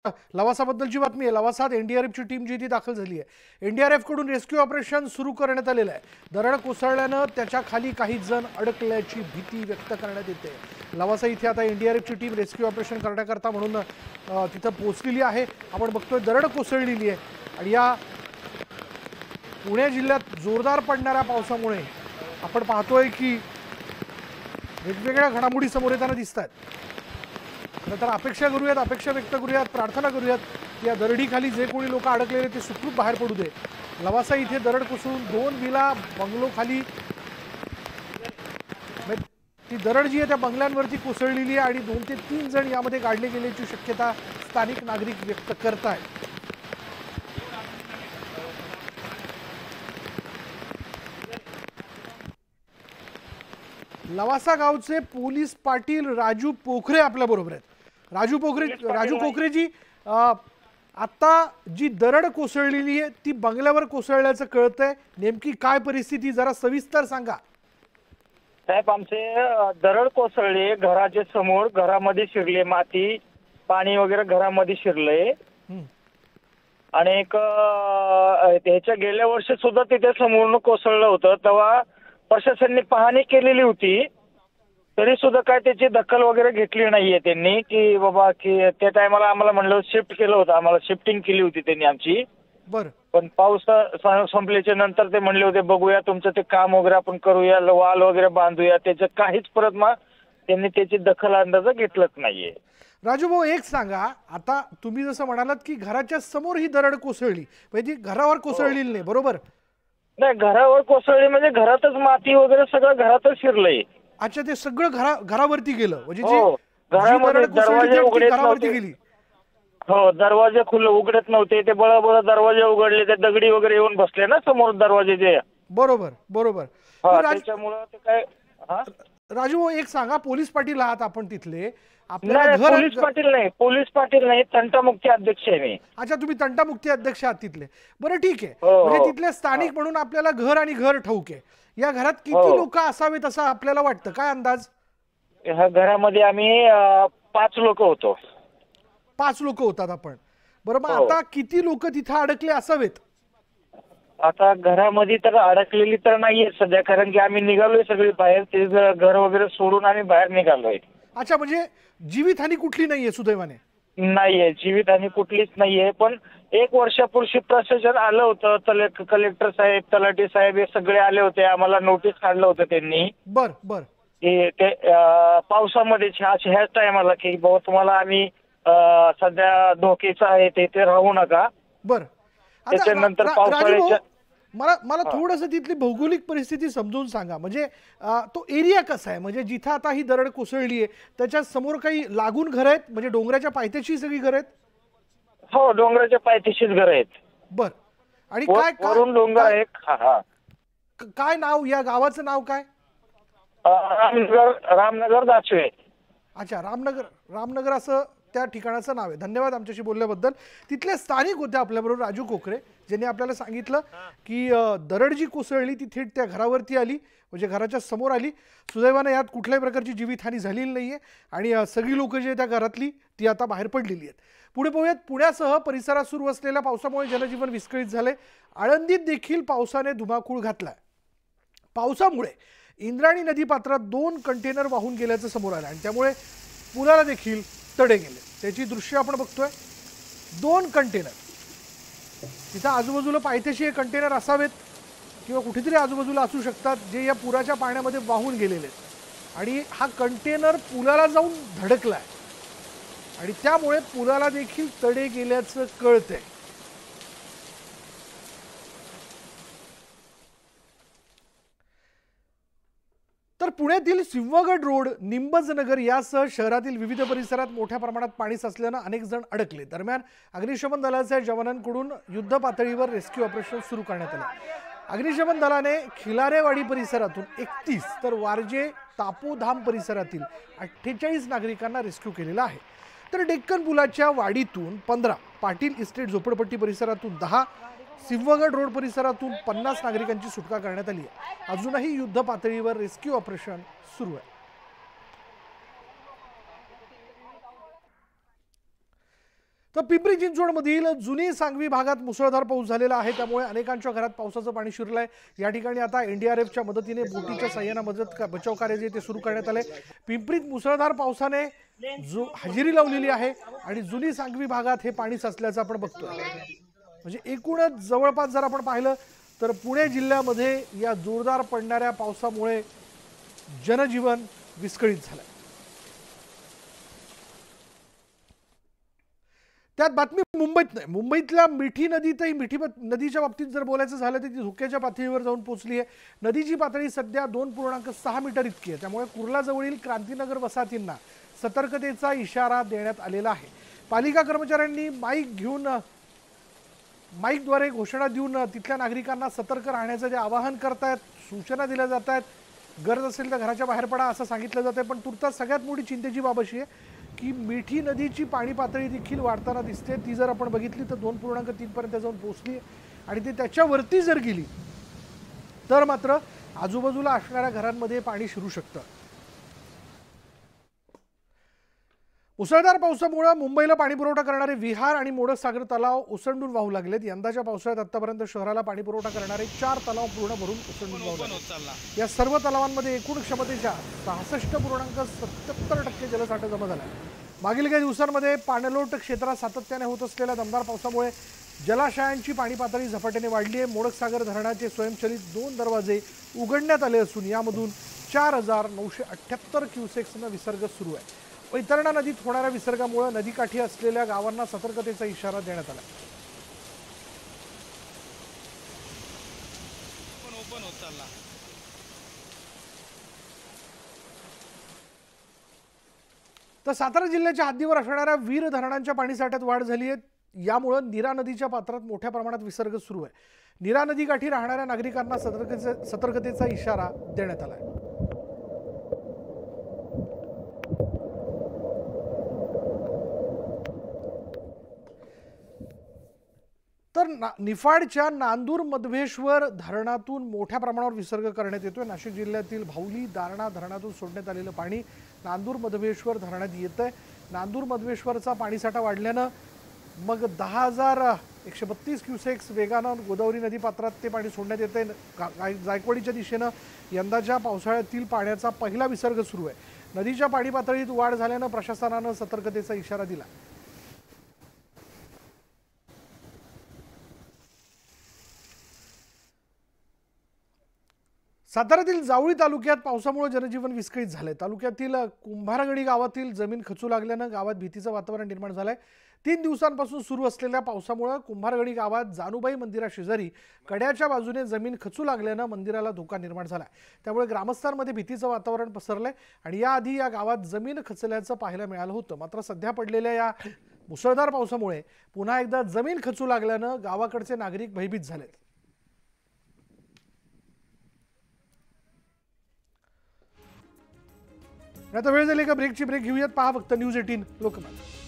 लवासाबद्दलची बातमी आहे। लवासात एनडीआरएफची टीम जी ती दाखल झाली आहे। एनडीआरएफ कडून रेस्क्यू ऑपरेशन सुरू करण्यात आलेलं आहे। दरड कोसळल्यानं त्याच्या खाली काही जण अडकल्याची भीती व्यक्त करण्यात येते। लवासा इथे आता एनडीआरएफची टीम रेस्क्यू ऑपरेशन करण्याकरता म्हणून तिथं पोहोचलेली आहे। आपण बघतोय दरड कोसळलेली आहे आणि या पुणे जिल्ह्यात जोरदार पडणाऱ्या पावसामुळे आपण पाहतोय की वेगवेगळ्या घडामोडी समोर येताना दिसतात। तर अपेक्षा करूयात, अपेक्षा व्यक्त करूयात, प्रार्थना करूयात या दरडीखाली जे कोणी लोक अडकलेले ते सुखरूप बाहेर पडू दे। लवासा इथे दरड कोसळून 2 विला बंगलो खाली ती दरड जी आहे त्या बंगल्यांवरती कोसळलेली आहे आणि 2 ते 3 जण यामध्ये गाडले गेल्याची शक्यता स्थानिक नागरिक व्यक्त करतायत। लवासा गावचे पोलीस पाटील राजू पोखरे आपल्या बरोबर आहेत। राजू पोखरे जी, आता जी दरड कोसळलेली आहे ती बंगल्यावर कोसळल्याचं कळतंय, नेमकी काय परिस्थिती जरा सविस्तर सांगा। साहेब, आमचे दरड कोसळली घराच्या समोर, घरामध्ये शिरले माती, पाणी वगैरे घरामध्ये शिरलंय आणि एक ह्याच्या गेल्या वर्षी सुद्धा तिथे समोरनं कोसळलं होतं। तेव्हा प्रशासनाने पाहणी केलेली होती, तरी सुद्धा काय त्याची दखल वगैरे घेतली नाहीये त्यांनी, की बाबा की त्या टायमाला आम्हाला म्हणलं शिफ्ट केलं होतं, आम्हाला शिफ्टिंग केली होती त्यांनी आमची। बरं, पण पाऊस संपल्याच्या नंतर ते म्हणले होते बघूया तुमचं ते काम वगैरे आपण करूया, वाल वगैरे बांधूया, त्याचं काहीच परत मग त्यांनी त्याची दखल अंदाज घेतलंच नाहीये। राजू भाऊ एक सांगा, आता तुम्ही जसं म्हणालात की घराच्या समोर ही दरड कोसळली, म्हणजे घरावर कोसळलेली नाही, बरोबर? नाही, घरावर कोसळली म्हणजे घरातच माती वगैरे सगळं घरातच शिरलंय। अच्छा, ते सगळं घरावरती गेलं, म्हणजे घरामध्ये दरवाजे उघडेच घरावरती नव्हते। गेली। हो, दरवाजे उघडत नव्हते, ते बळबळ दरवाजे उघडले, ते दगडी वगैरे येऊन बसले ना समोर दरवाजे। बरोबर बरोबर। त्याच्यामुळं ते काय। राजू भाऊ एक सांगा, पोलीस पाटील आहात आपण तिथले, आपल्याला पोलीस पाटील नाही, तंटामुक्ती अध्यक्ष आहे मी। अच्छा, तुम्ही तंटामुक्ती अध्यक्ष आहात तिथले, बरं ठीक आहे। म्हणजे तिथले स्थानिक म्हणून आपल्याला घर आणि घर ठाऊक आहे। या घरात किती लोक असावेत असं आपल्याला वाटतं, काय अंदाज? ह्या घरामध्ये आम्ही 5 लोक होतो। 5 लोक होतात आपण, बरोबर। आता किती लोक तिथे अडकले असावेत? आता घरामध्ये तर अडकलेली तर नाहीये सध्या, कारण की आम्ही निघालोय सगळे बाहेर, ते घर वगैरे सोडून आम्ही बाहेर निघालोय। अच्छा, म्हणजे जीवितहानी कुठली नाहीये सुदैवाने? नाहीये, जीवितहानी कुठलीच नाहीये। पण 1 वर्षापूर्वी प्रशासन आलं होतं, कलेक्टर साहेब, तलाठी साहेब हे सगळे आले होते, आम्हाला नोटीस काढलं होतं त्यांनी। बर बर। ते पावसामध्ये ह्याच टायमाला की बाबा तुम्हाला आम्ही सध्या धोक्याचं आहे, ते राहू नका। बर, त्याच्यानंतर पावसाळ्याच्या मला थोडंसं तिथली भौगोलिक परिस्थिती समजून सांगा। म्हणजे तो एरिया कसा आहे, म्हणजे जिथं आता ही दरड कोसळली आहे त्याच्या समोर काही लागून घर आहेत, म्हणजे डोंगराच्या पायथ्याशी सगळी घर आहेत? हो, डोंगराच्या पायथ्याशीच घर आहेत। बर, आणि काय वरून डोंगर आहे। काय नाव या गावाचं, नाव काय? रामनगर दाचवे। अच्छा, रामनगर असं त्या ठिकाणाचं नाव आहे। धन्यवाद आमच्याशी बोलल्याबद्दल। तिथले स्थानिक होते आपल्याबरोबर राजू कोकरे, ज्यांनी आपल्याला सांगितलं की दरड जी कोसळली ती थेट त्या घरावरती आली, म्हणजे घराच्या समोर आली। सुदैवाने यात कुठल्याही प्रकारची जीवितहानी झालेली नाहीये आणि सगळी लोक जी त्या घरातली ती आता बाहेर पडलेली आहेत। पुढे पाहूयात, पुण्यासह परिसरात सुरू असलेल्या पावसामुळे जनजीवन विस्कळीत झाले। आळंदीत देखील पावसाने धुमाकूळ घातलाय। पावसामुळे इंद्रायणी नदीपात्रात 2 कंटेनर वाहून गेल्याचं समोर आलं आणि त्यामुळे पुलाला देखील तडे गेले। त्याची दृश्य आपण बघतोय, 2 कंटेनर तिथं आजूबाजूला पायथ्याशी हे कंटेनर असावेत किंवा कुठेतरी आजूबाजूला असू शकतात, जे या पुराच्या पाण्यामध्ये वाहून गेलेले आहेत आणि हा कंटेनर पुलाला जाऊन धडकलाय आणि त्यामुळे पुलाला देखील तडे गेल्याचं कळतंय। तर पुण्यातील सिंहगड रोड, निंबजनगर यासह शहरातील विविध परिसरात मोठ्या प्रमाणात पाणी साचल्यानं अनेक जण अडकले। दरम्यान अग्निशमन दलाच्या जवानांकडून युद्ध पातळीवर रेस्क्यू ऑपरेशन सुरू करण्यात आले। अग्निशमन दलाने खिलारेवाडी परिसरातून 31 तर वारजे तापोधाम परिसरातील 48 नागरिकांना रेस्क्यू केलेला आहे। तर डेक्कन पुलाच्या वाडीतून 15, पाटील इस्टेट झोपडपट्टी परिसरातून 10, सिंहगड रोड परिसरातून 50 नागरिकांची सुटका करण्यात आली आहे। अजूनही युद्ध पातळीवर रेस्क्यू ऑपरेशन सुरू आहे। तर पिंपरी चिंचवडमधील जुनी सांगवी भागात मुसळधार पाऊस झालेला आहे, त्यामुळे अनेकांच्या घरात पावसाचं पाणी शिरलंय। या ठिकाणी आता एनडीआरएफच्या मदतीने बोटीच्या साह्याने बचाव कार्य जे ते सुरू करण्यात आले। पिंपरीत मुसळधार पावसाने हजेरी लावलेली आहे आणि जुनी सांगवी भागात हे पाणी साचल्याचं आपण बघतोय। म्हणजे एकूणच जवळपास जर आपण पाहिलं तर पुणे जिल्ह्यामध्ये या जोरदार पडणाऱ्या पावसामुळे जनजीवन विस्कळीत झालंय। त्यात बातमी मुंबईत नाही, मुंबईतल्या मिठी नदीतही मिठी नदीच्या बाबतीत जर बोलायचं झालं तर ती धोक्याच्या पातळीवर जाऊन पोहोचली आहे। नदीची पातळी सध्या 2.6 मीटर इतकी आहे, त्यामुळे कुर्लाजवळील क्रांतीनगर वसाहतींना सतर्कतेचा इशारा देण्यात आलेला आहे। पालिका कर्मचाऱ्यांनी माईकद्वारे घोषणा देऊन तिथल्या नागरिकांना सतर्क राहण्याचं ते आवाहन करतायत, सूचना दिल्या जात आहेत। गरज असेल तर घराच्या बाहेर पडा असं सांगितलं जातंय। पण तुर्तास सगळ्यात मोठी चिंतेची बाब अशी आहे की मिठी नदीची पाणी पातळी देखील वाढताना दिसते। ती जर आपण बघितली तर 2.3 पर्यंत जाऊन पोहोचली आणि ती त्याच्यावरती जर गेली तर मात्र आजूबाजूला असणाऱ्या घरांमध्ये पाणी शिरू शकतं। मुसळधार पावसामुळे मुंबईला पाणी पुरवठा करणारे विहार आणि मोडकसागर तलाव ओसंडून वाहू लागलेत। यंदाच्या पावसाळ्यात आतापर्यंत शहराला पाणी पुरवठा करणारे 4 तलाव पूर्ण भरून ओसंडून वाहू लागले। या सर्व तलावांमध्ये एकूण क्षमतेच्या 66.77% जलसाठा जमा झाला आहे। मागील काही दिवसांमध्ये पाणलोट क्षेत्रात सातत्याने होत असलेल्या दमदार पावसामुळे जलाशयांची पाणी पातळी झपाट्याने वाढली आहे। मोडकसागर धरणाचे स्वयंचलित 2 दरवाजे उघडण्यात आले असून यामधून 4978 क्युसेक्सना विसर्ग सुरू आहे। वैतरणा नदीत होणाऱ्या विसर्गामुळे नदीकाठी असलेल्या गावांना सतर्कतेचा इशारा देण्यात आला। तर सातारा जिल्ह्याच्या हद्दीवर असणाऱ्या वीर धरणांच्या पाणीसाठ्यात वाढ झाली आहे। यामुळे नीरा नदीच्या पात्रात मोठ्या प्रमाणात विसर्ग सुरू आहे। नीरा नदीकाठी राहणाऱ्या नागरिकांना सतर्कतेचा इशारा देण्यात आला आहे। तर निफाडच्या नांदूर मधवेश्वर धरणातून मोठ्या प्रमाणावर विसर्ग करण्यात येतोय। नाशिक जिल्ह्यातील भावली दारणा धरणातून सोडण्यात आलेलं पाणी नांदूर मधवेश्वर धरणात येतंय। नांदूर मधवेश्वरचा पाणीसाठा वाढल्यानं मग 10,132 क्युसेक्स वेगानं गोदावरी नदी पात्रात ते पाणी सोडण्यात येतंय। जायकवाडीच्या दिशेनं यंदाच्या पावसाळ्यातील पाण्याचा पहिला विसर्ग सुरू आहे। नदीच्या पाणी पातळीत वाढ झाल्यानं प्रशासनानं सतर्कतेचा इशारा दिला। साताऱ्यातील जावळी तालुक्यात पावसामुळे जनजीवन विस्कळीत झालंय। तालुक्यातील कुंभारगडी गावातील जमीन खचू लागल्यानं गावात भीतीचं वातावरण निर्माण झालंय। 3 दिवसांपासून सुरू असलेल्या पावसामुळे कुंभारगडी गावात जानूबाई मंदिराशेजारी कड्याच्या बाजूने जमीन खचू लागल्यानं मंदिराला धोका निर्माण झालाय। त्यामुळे ग्रामस्थांमध्ये भीतीचं वातावरण पसरलंय आणि याआधी या गावात जमीन खचल्याचं पाहायला मिळालं होतं। मात्र सध्या पडलेल्या या मुसळधार पावसामुळे पुन्हा एकदा जमीन खचू लागल्यानं गावाकडचे नागरिक भयभीत झालेत। आता वेळ झाली का ब्रेकची। ब्रेक घेऊयात, पहा फक्त न्यूज 18 लोकमत।